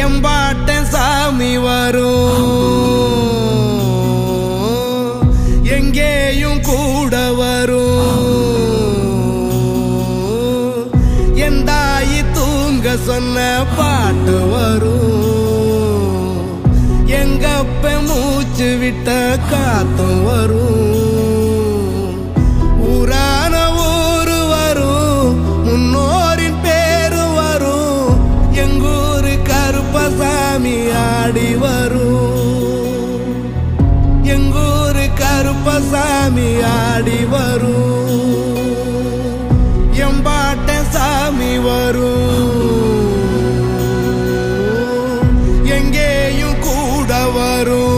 எம்பாட்டன் சாமி வரும், எங்கேயும் கூட வரும். என் தாயி தூங்க சொன்ன பாட்டு வரும், எங்கப்ப மூச்சு விட்ட காத்தும் வரும். ஊரான ஊரு வரும், முன்னோரின் பேரு வரும். எங்கூரு கருப்பசாமி ஆடி வரும், எங்கூரு கருப்பசாமி ஆடி வரும். எம்பாட்டன் சாமி வரும், எங்கேயும் கூட வரும்.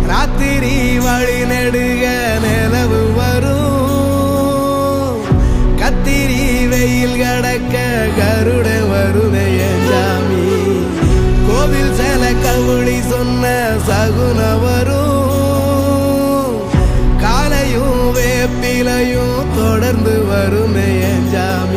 ராத்திரி வழி நெடுக நிலவு வரும், கத்திரி வெயில் கடக்க கருட வருவே சாமி. கோவில் சில கவுளி சொன்ன சகுன வரும், காலையும் வேப்பிலையும் தொடர்ந்து வருமே சாமி.